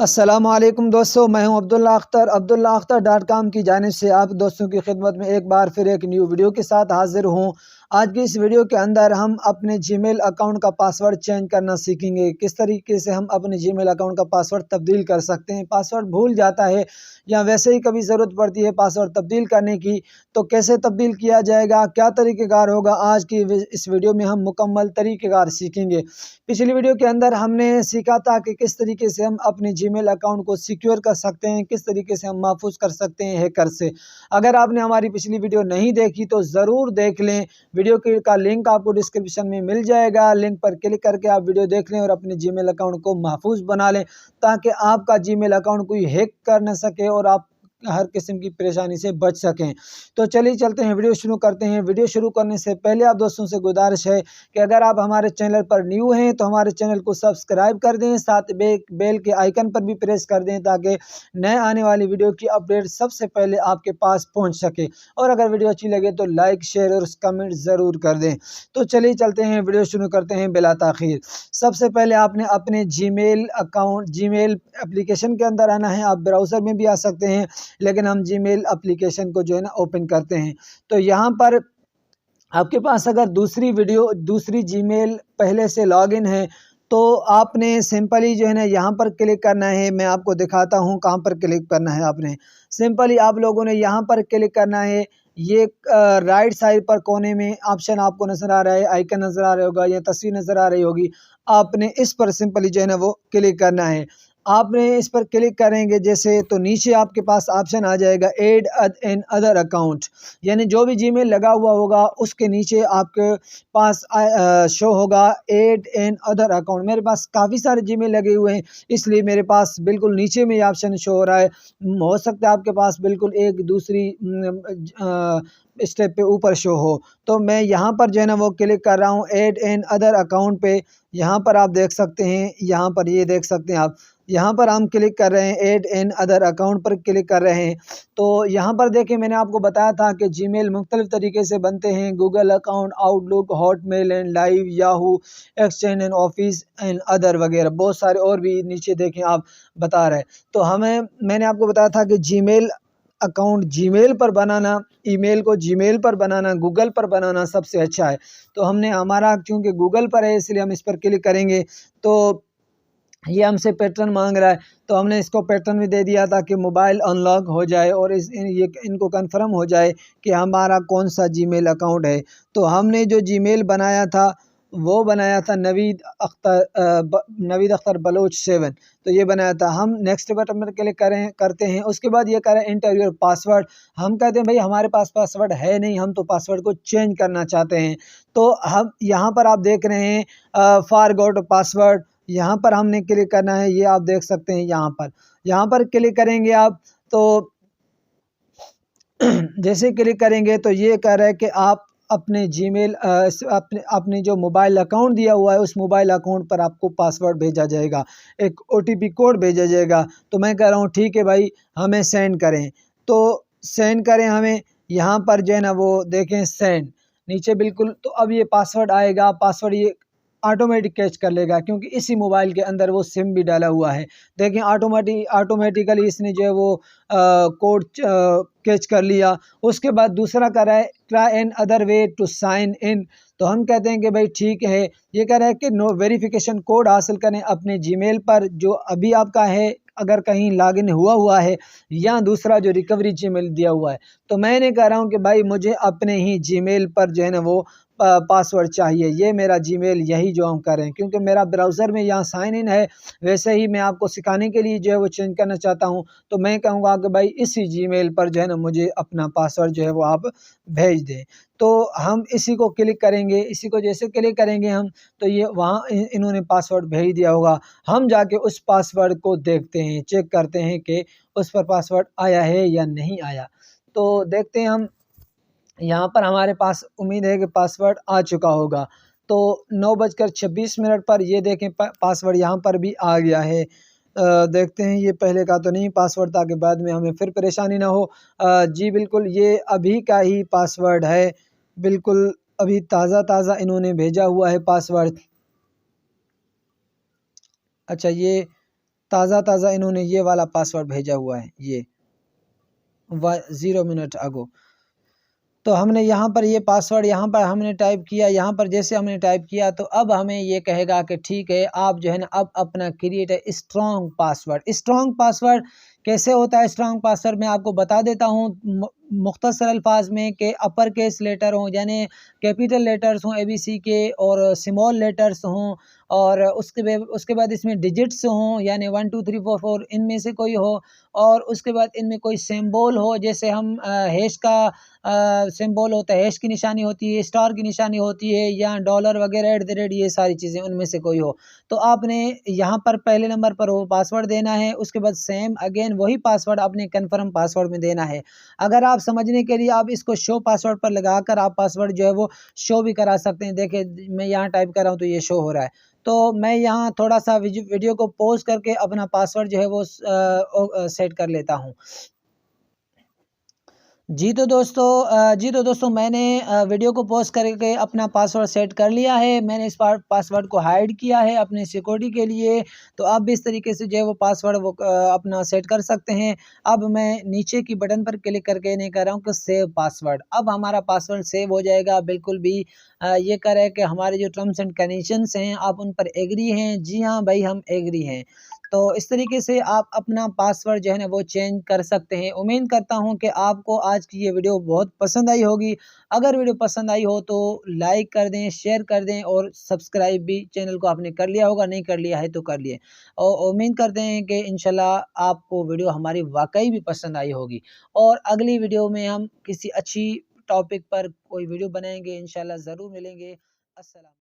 अस्सलामुअलैकुम दोस्तों, मैं हूं अब्दुल्ला अख्तर.com की जानिब से आप दोस्तों की खिदमत में एक बार फिर एक न्यू वीडियो के साथ हाजिर हूं। आज की इस वीडियो के अंदर हम अपने जीमेल अकाउंट का पासवर्ड चेंज करना सीखेंगे। किस तरीके से हम अपने जीमेल अकाउंट का पासवर्ड तब्दील कर सकते हैं। पासवर्ड भूल जाता है या वैसे ही कभी ज़रूरत पड़ती है पासवर्ड तब्दील करने की, तो कैसे तब्दील किया जाएगा, क्या तरीक़ेकार होगा, आज की इस वीडियो में हम मुकम्मल तरीक़ेकार सीखेंगे। पिछली वीडियो के अंदर हमने सीखा था कि किस तरीके से हम अपने जीमेल अकाउंट को सिक्योर कर सकते हैं, किस तरीके से हम महफूज कर सकते हैं हैकर से। अगर आपने हमारी पिछली वीडियो नहीं देखी तो ज़रूर देख लें। वीडियो का लिंक आपको डिस्क्रिप्शन में मिल जाएगा, लिंक पर क्लिक करके आप वीडियो देख लें और अपने जीमेल अकाउंट को महफूज बना लें, ताकि आपका जीमेल अकाउंट कोई हैक कर न सके और आप हर किस्म की परेशानी से बच सकें। तो चलिए चलते हैं, वीडियो शुरू करते हैं। वीडियो शुरू करने से पहले आप दोस्तों से गुजारिश है कि अगर आप हमारे चैनल पर न्यू हैं तो हमारे चैनल को सब्सक्राइब कर दें, साथ बेल के आइकन पर भी प्रेस कर दें, ताकि नए आने वाली वीडियो की अपडेट सबसे पहले आपके पास पहुंच सके। और अगर वीडियो अच्छी लगे तो लाइक, शेयर और कमेंट ज़रूर कर दें। तो चलिए चलते हैं, वीडियो शुरू करते हैं बिला ताख़ीर। सबसे पहले आपने अपने जीमेल एप्लीकेशन के अंदर आना है। आप ब्राउज़र में भी आ सकते हैं, लेकिन हम जीमेल एप्लीकेशन को जो है ना ओपन करते हैं। तो यहाँ पर आपके पास अगर दूसरी जीमेल पहले से लॉगिन है तो आपने सिंपली जो है ना यहाँ पर क्लिक करना है। मैं आपको दिखाता हूँ कहाँ पर क्लिक करना है। आपने सिंपली आप लोगों ने यहाँ पर क्लिक करना है। ये राइट साइड पर कोने में ऑप्शन आपको नज़र आ रहा है, आइकन नज़र आ रहा होगा या तस्वीर नज़र आ रही होगी। आपने इस पर सिंपली जो है ना वो क्लिक करना है। आपने इस पर क्लिक करेंगे जैसे, तो नीचे आपके पास ऑप्शन आ जाएगा ऐड एन अदर अकाउंट, यानी जो भी जीमेल लगा हुआ होगा उसके नीचे आपके पास शो होगा ऐड एन अदर अकाउंट। मेरे पास काफ़ी सारे जीमेल लगे हुए हैं, इसलिए मेरे पास बिल्कुल नीचे में ये ऑप्शन शो हो रहा है। हो सकता है आपके पास बिल्कुल एक दूसरी स्टेप पे ऊपर शो हो। तो मैं यहाँ पर जो है ना वो क्लिक कर रहा हूँ ऐड एन अदर अकाउंट पे। यहाँ पर आप देख सकते हैं, यहाँ पर ये देख सकते हैं आप, यहाँ पर हम क्लिक कर रहे हैं, ऐड एन अदर अकाउंट पर क्लिक कर रहे हैं। तो यहाँ पर देखिए, मैंने आपको बताया था कि जीमेल मुख्तलिफ तरीके से बनते हैं। Google account, outlook, Hotmail and live, Yahoo, exchange and office and other वगैरह बहुत सारे और भी नीचे देखें आप बता रहे हैं। तो मैंने आपको बताया था कि जीमेल अकाउंट जीमेल पर बनाना, ईमेल को जीमेल पर बनाना, गूगल पर बनाना सबसे अच्छा है। तो हमने हमारा चूँकि गूगल पर है इसलिए हम इस पर क्लिक करेंगे। तो ये हमसे पैटर्न मांग रहा है, तो हमने इसको पैटर्न भी दे दिया ताकि मोबाइल अनलॉक हो जाए और इनको कंफर्म हो जाए कि हमारा कौन सा जीमेल अकाउंट है। तो हमने जो जीमेल बनाया था वो बनाया था नवीद अख्तर बलोच 7, तो ये बनाया था। हम नेक्स्ट बटन पर क्लिक करते हैं। उसके बाद ये करें एंटर योर पासवर्ड। हम कहते हैं भाई हमारे पास पासवर्ड है नहीं, हम तो पासवर्ड को चेंज करना चाहते हैं। तो हम यहाँ पर आप देख रहे हैं फॉरगॉट पासवर्ड, यहाँ पर हमने क्लिक करना है। ये आप देख सकते हैं, यहाँ पर क्लिक करेंगे आप। तो जैसे क्लिक करेंगे तो ये कह रहा है कि आप अपने जीमेल अपने जो मोबाइल अकाउंट दिया हुआ है उस मोबाइल अकाउंट पर आपको पासवर्ड भेजा जाएगा, एक OTP कोड भेजा जाएगा। तो मैं कह रहा हूँ ठीक है भाई, हमें सेंड करें। तो सेंड करें हमें, यहाँ पर जो है ना वो देखें सेंड नीचे बिल्कुल। तो अब ये पासवर्ड आएगा, पासवर्ड ये ऑटोमेटिक कैच कर लेगा, क्योंकि इसी मोबाइल के अंदर वो सिम भी डाला हुआ है। देखें ऑटोमेटिकली इसने जो है वो कोड कैच कर लिया। उसके बाद दूसरा कर रहा है try another way to sign in. तो हम कहते हैं कि भाई ठीक है। ये कह रहा है कि नो वेरिफिकेशन कोड हासिल करें अपने जीमेल पर जो अभी आपका है, अगर कहीं लॉगिन हुआ है, या दूसरा जो रिकवरी जीमेल दिया हुआ है। तो मैंने कह रहा हूँ कि भाई मुझे अपने ही जीमेल पर जो है ना वो पासवर्ड चाहिए। ये मेरा जीमेल यही जो हम कर रहे हैं, क्योंकि मेरा ब्राउज़र में यहाँ साइन इन है। वैसे ही मैं आपको सिखाने के लिए जो है वो चेंज करना चाहता हूँ। तो मैं कहूँगा कि भाई इसी जीमेल पर जो है ना मुझे अपना पासवर्ड जो है वो आप भेज दें। तो हम इसी को क्लिक करेंगे। इसी को जैसे क्लिक करेंगे हम, तो ये वहाँ इन्होंने पासवर्ड भेज दिया होगा। हम जाके उस पासवर्ड को देखते हैं, चेक करते हैं कि उस पर पासवर्ड आया है या नहीं आया। तो देखते हैं हम, यहाँ पर हमारे पास उम्मीद है कि पासवर्ड आ चुका होगा। तो 9:26 पर ये देखें पासवर्ड यहाँ पर भी आ गया है। देखते हैं, ये पहले का तो नहीं पासवर्ड, ताकि बाद में हमें फिर परेशानी ना हो। जी बिल्कुल, ये अभी का ही पासवर्ड है, बिल्कुल अभी ताज़ा इन्होंने भेजा हुआ है पासवर्ड। अच्छा, ये ताज़ा इन्होंने ये वाला पासवर्ड भेजा हुआ है, ये 0 मिनट अगो। तो हमने यहाँ पर ये पासवर्ड यहाँ पर हमने टाइप किया, यहाँ पर जैसे हमने टाइप किया तो अब हमें ये कहेगा कि ठीक है, आप जो है ना अब अपना क्रिएट है स्ट्रॉन्ग पासवर्ड। स्ट्रॉन्ग पासवर्ड कैसे होता है? स्ट्रॉन्ग पासवर्ड मैं आपको बता देता हूँ मुख्तसर अल्फाज में, कि अपर केस लेटर हों, यानी कैपिटल लेटर्स हों ABC के, और स्मॉल लेटर्स हों, और उसके बाद इसमें डिजिट्स हों, यानी 1 2 3 4 4 इनमें से कोई हो, और उसके बाद इनमें कोई सिंबल हो, जैसे हम हैश का सिंबल होता है, हैश की निशानी होती है, स्टार की निशानी होती है, या डॉलर वगैरह @ ये सारी चीज़ें उनमें से कोई हो। तो आपने यहाँ पर पहले नंबर पर वो पासवर्ड देना है, उसके बाद सेम अगेन वही पासवर्ड आपने कन्फर्म पासवर्ड में देना है। अगर आप समझने के लिए आप इसको शो पासवर्ड पर लगाकर आप पासवर्ड जो है वो शो भी करा सकते हैं। देखिए मैं यहाँ टाइप कर रहा हूँ तो ये शो हो रहा है। तो मैं यहाँ थोड़ा सा वीडियो को पॉज करके अपना पासवर्ड जो है वो सेट कर लेता हूँ। जी तो दोस्तों मैंने वीडियो को पॉज करके अपना पासवर्ड सेट कर लिया है। मैंने इस पासवर्ड को हाइड किया है अपने सिक्योरिटी के लिए। तो आप भी इस तरीके से जो है वो पासवर्ड अपना सेट कर सकते हैं। अब मैं नीचे की बटन पर क्लिक करके नहीं कर रहा हूँ कि सेव पासवर्ड। अब हमारा पासवर्ड सेव हो जाएगा। बिल्कुल भी ये कर है कि हमारे जो टर्म्स एंड कंडीशंस हैं आप उन पर एग्री हैं। जी हाँ भाई, हम एग्री हैं। तो इस तरीके से आप अपना पासवर्ड जो है ना वो चेंज कर सकते हैं। उम्मीद करता हूं कि आपको आज की ये वीडियो बहुत पसंद आई होगी। अगर वीडियो पसंद आई हो तो लाइक कर दें, शेयर कर दें, और सब्सक्राइब भी चैनल को आपने कर लिया होगा, नहीं कर लिया है तो कर लिए। और उम्मीद करते हैं कि इंशाल्लाह आपको वीडियो हमारी वाकई भी पसंद आई होगी, और अगली वीडियो में हम किसी अच्छी टॉपिक पर कोई वीडियो बनाएंगे। इंशाल्लाह ज़रूर मिलेंगे। अस्सलाम।